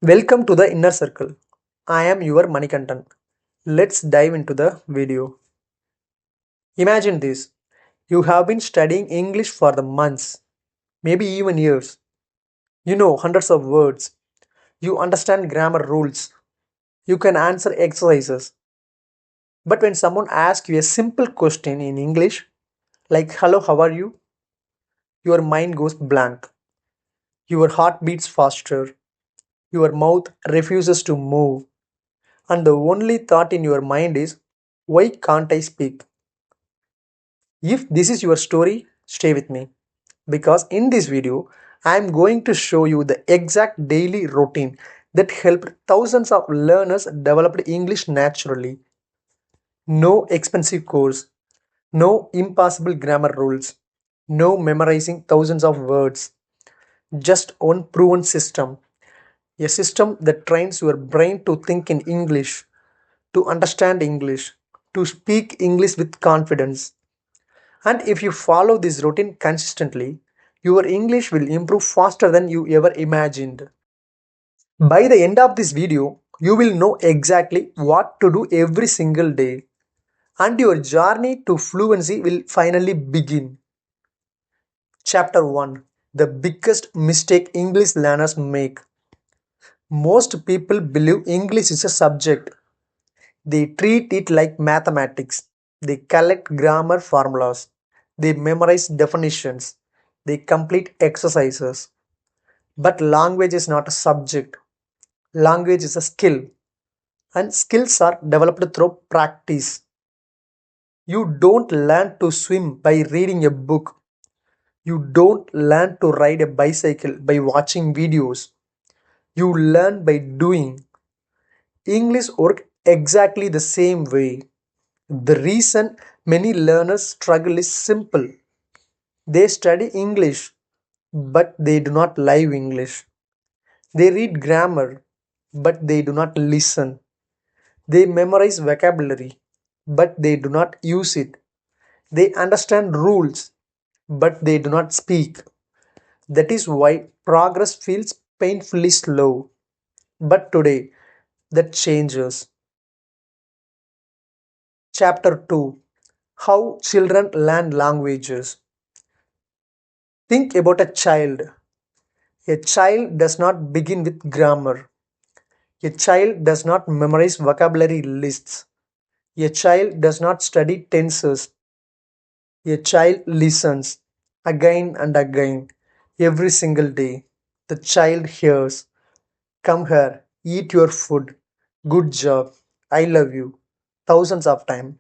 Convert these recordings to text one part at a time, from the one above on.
Welcome to the Inner Circle. I am your Manikantan. Let's dive into the video. Imagine this. You have been studying English for the months, maybe even years. You know hundreds of words. You understand grammar rules. You can answer exercises. But when someone asks you a simple question in English, like hello, how are you? Your mind goes blank. Your heart beats faster. Your mouth refuses to move. And the only thought in your mind is, why can't I speak? If this is your story, stay with me because in this video, I am going to show you the exact daily routine that helped thousands of learners develop English naturally. No expensive course, no impossible grammar rules, no memorizing thousands of words, just one proven system. A system that trains your brain to think in English, to understand English, to speak English with confidence. And if you follow this routine consistently, your English will improve faster than you ever imagined. By the end of this video, you will know exactly what to do every single day, and your journey to fluency will finally begin. Chapter 1: The biggest mistake English learners make. Most people believe English is a subject. They treat it like mathematics. They collect grammar formulas. They memorize definitions. They complete exercises. But language is not a subject. Language is a skill. And skills are developed through practice. You don't learn to swim by reading a book. You don't learn to ride a bicycle by watching videos. You learn by doing. English works exactly the same way. The reason many learners struggle is simple. They study English, but they do not live English. They read grammar, but they do not listen. They memorize vocabulary, but they do not use it. They understand rules, but they do not speak. That is why progress feels painfully slow. But today, that changes. Chapter 2: How Children Learn Languages. Think about a child. A child does not begin with grammar. A child does not memorize vocabulary lists. A child does not study tenses. A child listens again and again every single day. The child hears, come here, eat your food, good job, I love you, thousands of times.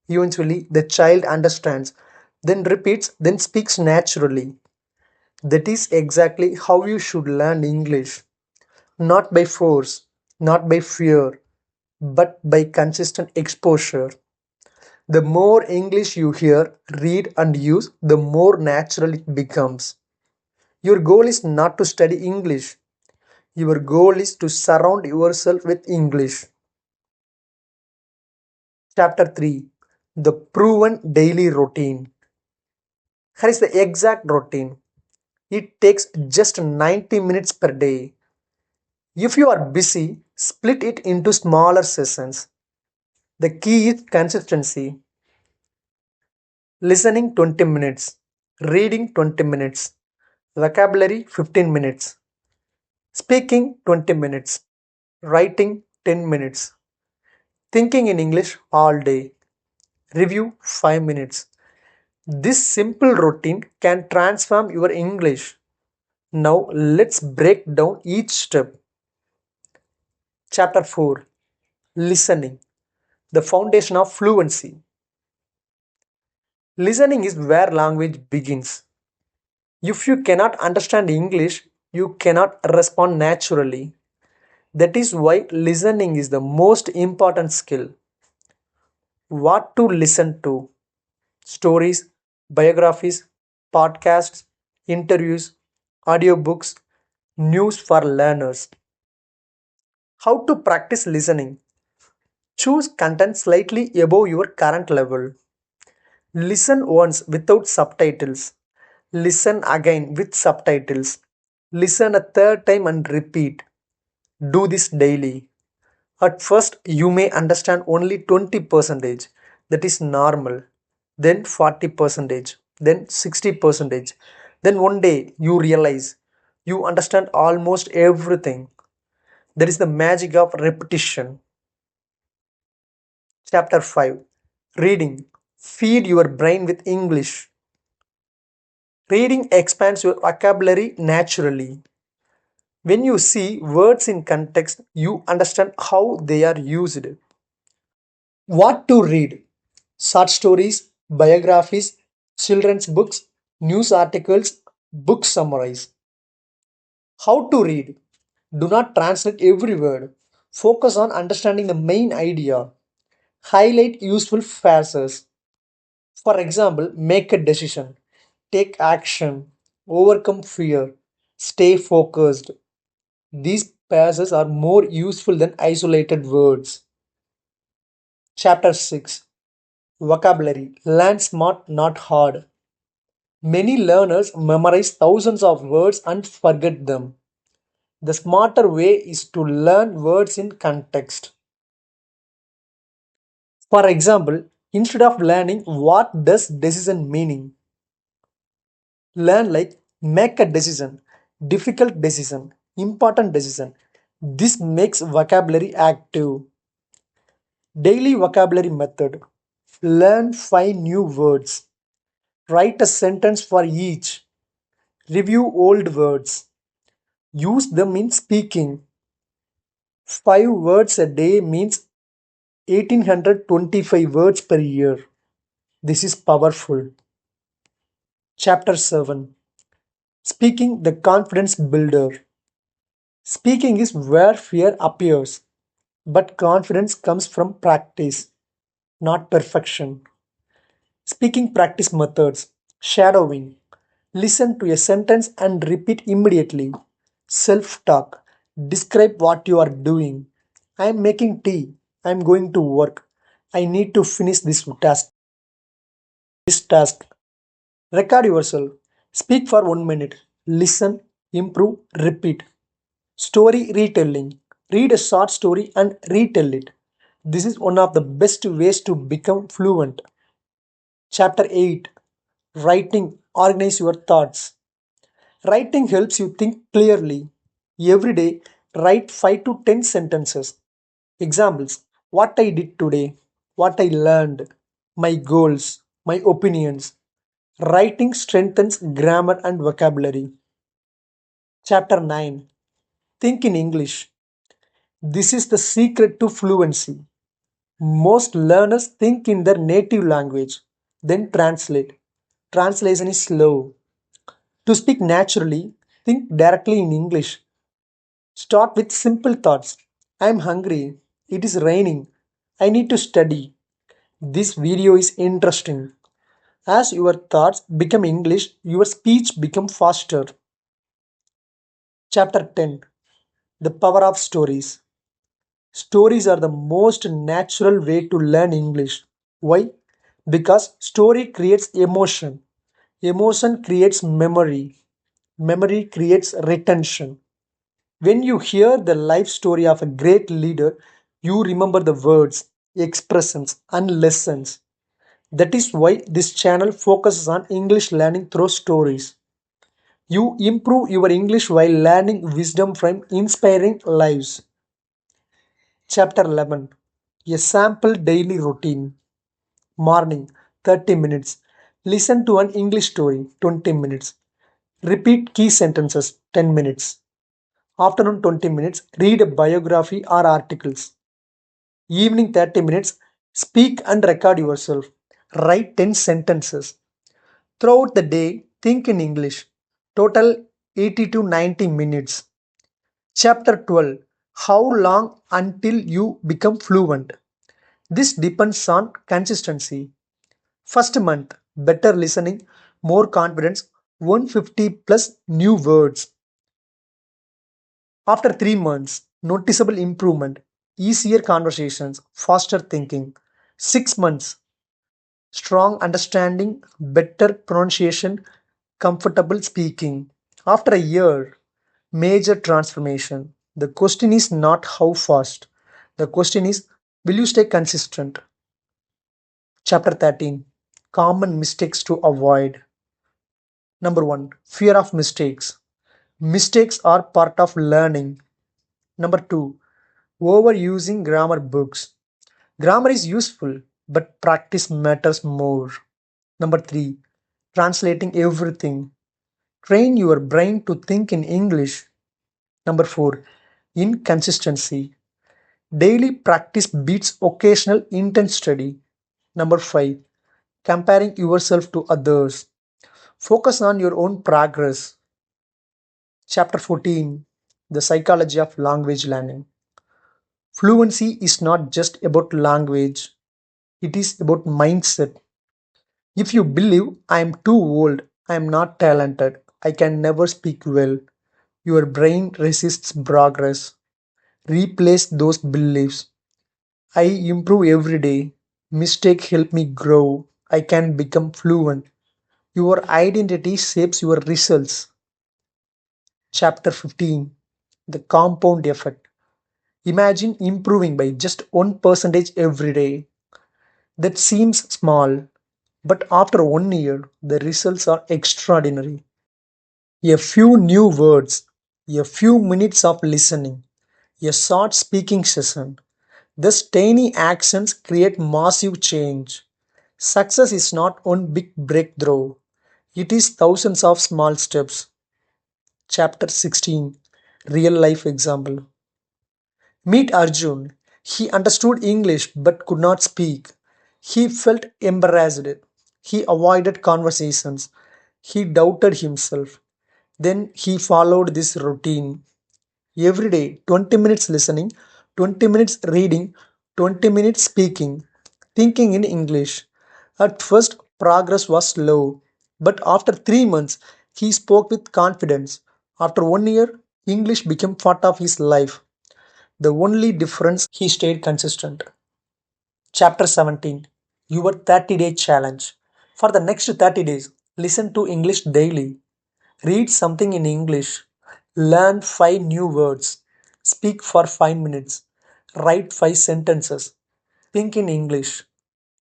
Eventually, the child understands, then repeats, then speaks naturally. That is exactly how you should learn English. Not by force, not by fear, but by consistent exposure. The more English you hear, read, and use, the more natural it becomes. Your goal is not to study English, your goal is to surround yourself with English. Chapter 3: The Proven Daily Routine. Here is the exact routine. It takes just 90 minutes per day. If you are busy, split it into smaller sessions. The key is consistency. Listening 20 minutes, reading 20 minutes, vocabulary 15 minutes, speaking 20 minutes, writing 10 minutes, thinking in English all day, review 5 minutes. This simple routine can transform your English. Now let's break down each step. Chapter 4: Listening, the foundation of fluency. Listening is where language begins. If you cannot understand English, you cannot respond naturally. That is why listening is the most important skill. What to listen to: stories, biographies, podcasts, interviews, audiobooks, news for learners. How to practice listening: choose content slightly above your current level. Listen once without subtitles. Listen again with subtitles. Listen a third time and repeat. Do this daily. At first, you may understand only 20%. That is normal. Then 40%. Then 60%. Then one day you realize you understand almost everything. That is the magic of repetition. Chapter 5. Reading. Feed your brain with English. Reading expands your vocabulary naturally. When you see words in context, you understand how they are used. What to read? Short stories, biographies, children's books, news articles, book summaries. How to read? Do not translate every word. Focus on understanding the main idea. Highlight useful phrases. For example, make a decision, take action, overcome fear, stay focused. These phrases are more useful than isolated words. Chapter 6. Vocabulary. Learn smart, not hard. Many learners memorize thousands of words and forget them. The smarter way is to learn words in context. For example, instead of learning what does decision meaning, learn like make a decision, difficult decision, important decision. This makes vocabulary active. Daily vocabulary method. Learn 5 new words. Write a sentence for each. Review old words. Use them in speaking. 5 words a day means 1825 words per year. This is powerful. Chapter 7. Speaking the confidence builder. Speaking is where fear appears, but confidence comes from practice, not perfection. Speaking practice methods. Shadowing. Listen to a sentence and repeat immediately. Self talk. Describe what you are doing. I am making tea. I am going to work. I need to finish this task. Record yourself. Speak for 1 minute. Listen, improve, repeat. Story retelling. Read a short story and retell it. This is one of the best ways to become fluent. Chapter 8. Writing. Organize your thoughts. Writing helps you think clearly. Every day, write 5 to 10 sentences. Examples: what I did today, what I learned, my goals, my opinions. Writing strengthens grammar and vocabulary. Chapter 9. Think in English. This is the secret to fluency. Most learners think in their native language, then translate. Translation is slow. To speak naturally, think directly in English. Start with simple thoughts. I am hungry. It is raining. I need to study. This video is interesting. As your thoughts become English, your speech becomes faster. Chapter 10. The power of stories. Stories are the most natural way to learn English. Why? Because story creates emotion. Emotion creates memory. Memory creates retention. When you hear the life story of a great leader, you remember the words, expressions, and lessons. That is why this channel focuses on English learning through stories. You improve your English while learning wisdom from inspiring lives. Chapter 11. A sample daily routine. Morning 30 minutes. Listen to an English story 20 minutes. Repeat key sentences 10 minutes. Afternoon 20 minutes. Read a biography or articles. Evening 30 minutes. Speak and record yourself. Write 10 sentences. Throughout the day, think in English. Total 80 to 90 minutes. Chapter 12. How long until you become fluent? This depends on consistency. First month, better listening, more confidence, 150 plus new words. After 3 months, noticeable improvement, easier conversations, faster thinking. 6 months, strong understanding, better pronunciation, comfortable speaking. After a year, major transformation. The question is not how fast. The question is, will you stay consistent? Chapter 13, Common Mistakes to Avoid. Number 1, Fear of Mistakes. Mistakes are part of learning. Number 2, Overusing grammar books. Grammar is useful, but practice matters more. Number 3, Translating everything. Train your brain to think in English. Number 4, Inconsistency. Daily practice beats occasional intense study. Number 5, Comparing yourself to others. Focus on your own progress. Chapter 14, The Psychology of Language Learning. Fluency is not just about language, it is about mindset. If you believe I am too old, I am not talented, I can never speak well, your brain resists progress. Replace those beliefs. I improve every day. Mistake help me grow. I can become fluent. Your identity shapes your results. Chapter 15, The Compound Effect. Imagine improving by just 1% every day. That seems small, but after 1 year, the results are extraordinary. A few new words, a few minutes of listening, a short speaking session. These tiny actions create massive change. Success is not one big breakthrough, it is thousands of small steps. Chapter 16, Real Life Example. Meet Arjun. He understood English but could not speak. He felt embarrassed. He avoided conversations. He doubted himself. Then he followed this routine. Every day, 20 minutes listening, 20 minutes reading, 20 minutes speaking, thinking in English. At first, progress was slow, but after 3 months, he spoke with confidence. After 1 year, English became part of his life. The only difference, he stayed consistent. Chapter 17, Your 30-Day Challenge. For the next 30 days, listen to English daily. Read something in English. Learn 5 new words. Speak for 5 minutes. Write 5 sentences. Think in English.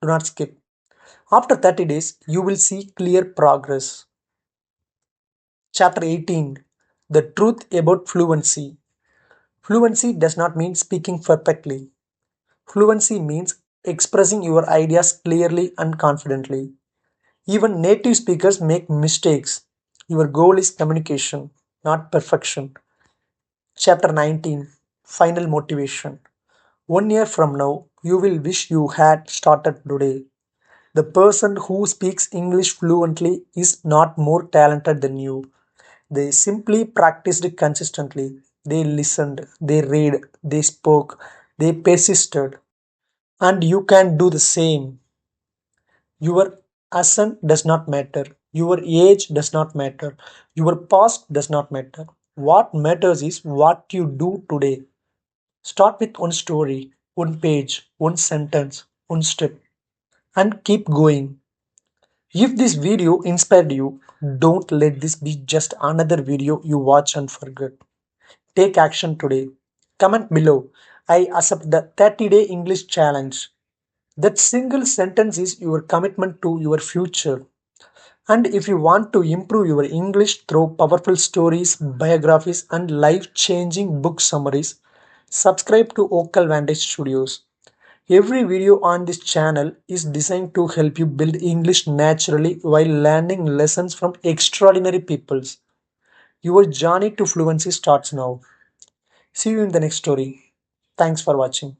Do not skip. After 30 days, you will see clear progress. Chapter 18, The Truth About Fluency. Fluency does not mean speaking perfectly. Fluency means expressing your ideas clearly and confidently. Even native speakers make mistakes. Your goal is communication, not perfection. Chapter 19, Final Motivation. 1 year from now, you will wish you had started today. The person who speaks English fluently is not more talented than you. They simply practiced consistently. They listened, they read, they spoke, they persisted. And you can do the same. Your accent does not matter. Your age does not matter. Your past does not matter. What matters is what you do today. Start with one story, one page, one sentence, one step, and keep going. If this video inspired you, don't let this be just another video you watch and forget. Take action today. Comment below. I accept the 30-day English challenge. That single sentence is your commitment to your future. And if you want to improve your English through powerful stories, biographies, and life changing book summaries, subscribe to Vocal Vantage Studios. Every video on this channel is designed to help you build English naturally while learning lessons from extraordinary peoples. Your journey to fluency starts now. See you in the next story. Thanks for watching.